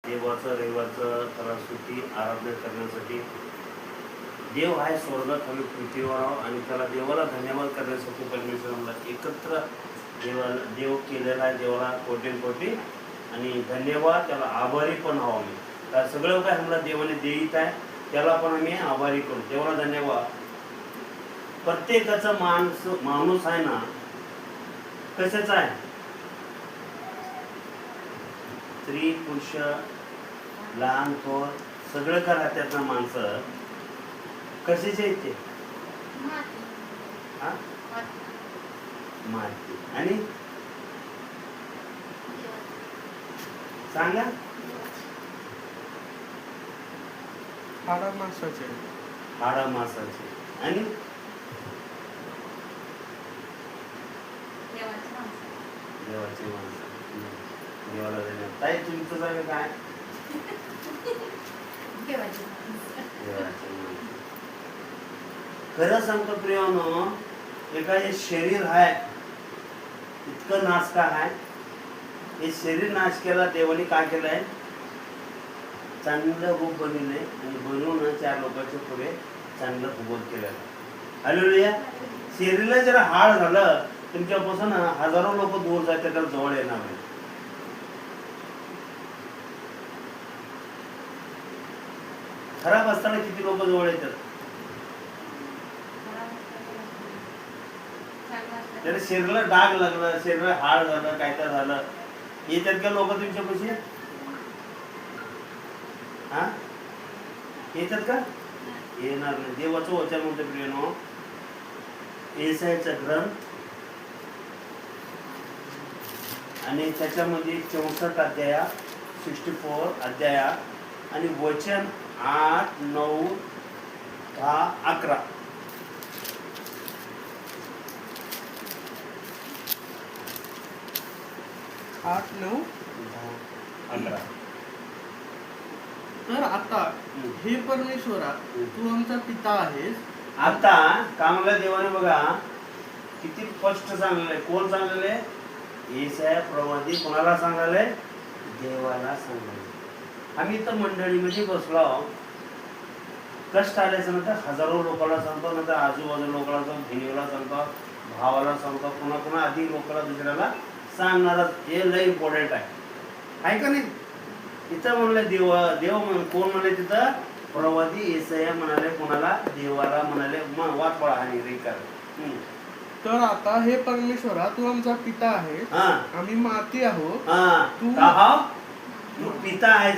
देवाचं रविवारचं त्याला सुट्टी आराधना करण्यासाठी देव आहे स्वर्गात आम्ही पृथ्वीवर आहो आणि त्याला देवाला धन्यवाद करण्यासाठी परमेश्वराला एकत्र देव केलेला आहे. देवाला कोटी आणि धन्यवाद त्याला आभारी पण आहो आम्ही. तर सगळं काय आम्हाला देवाने देईत आहे त्याला पण आम्ही आभारी करू. देवाला धन्यवाद. प्रत्येकाचा माणूस आहे ना कशाचा आहे, स्त्री पुरुष लहान थोर सगळं का राहतात ना माणसं कशाचे आहेत ते माती आणि सांगा हाडा मासाचे आणि देवाची माणसं. देवाला धन्यवाद. ताई तुमचं जागा काय देवाची माणसं. खरं सांगतो प्रियानो, एका जे शरीर आहे इतकं नाश का आहे. हे शरीर नाश केला देवाने काय केलंय, चांगलं रूप बनवलंय आणि बनवून 4 लोकांच्या पुढे चांगलं उभं केलेलं. हालेलुया. शरीराला जर हाड झालं तुमच्यापासून हजारो लोक दूर जायचं तर जवळ येणार नाही. खराब असताना किती लोक जवळ येतात. त्याला शरीराला डाग लागलं, शरीराला हाड झालं, काय तर झालं, येतात का लोक तुमच्यापाशी? हा येतात का? येणार नाही. देवाचं वचन म्हणते प्रियनो, येसायाचा ग्रंथ आणि त्याच्यामध्ये 64 अध्याय 64 अध्याय आणि वचन 8, 9, 10, 11. तर आता हे परमेश्वरा तू आमचा पिता आहेस. आता कामाला देवाने बघा किती स्पष्ट सांगलेलं. कोण सांगलेलं? येसाया प्रवादी. कोणाला सांगाले? देवाला सांगाले. आम्ही तर मंडळीमध्ये बसलो, कष्ट आल्याचं नंतर हजारो लोकांना सांगतो, नंतर आजूबाजू लोकांना सांगतो, बहिणीला सांगतो, भावाला सांगतो, पुन्हा आधी लोकांना दुसऱ्याला सांगणारच. हे लय इम्पॉर्टंट आहे का नाही? तिथं म्हणलं देव कोण म्हणले तिथं? प्रवादी येसाया म्हणाले. कोणाला? देवाला म्हणाले. मग वाट पळा आणि रेकर. तर आता हे परमेश्वरा तू आमचा पिता आहे, आम्ही माती आहोत. तू पिता आहे.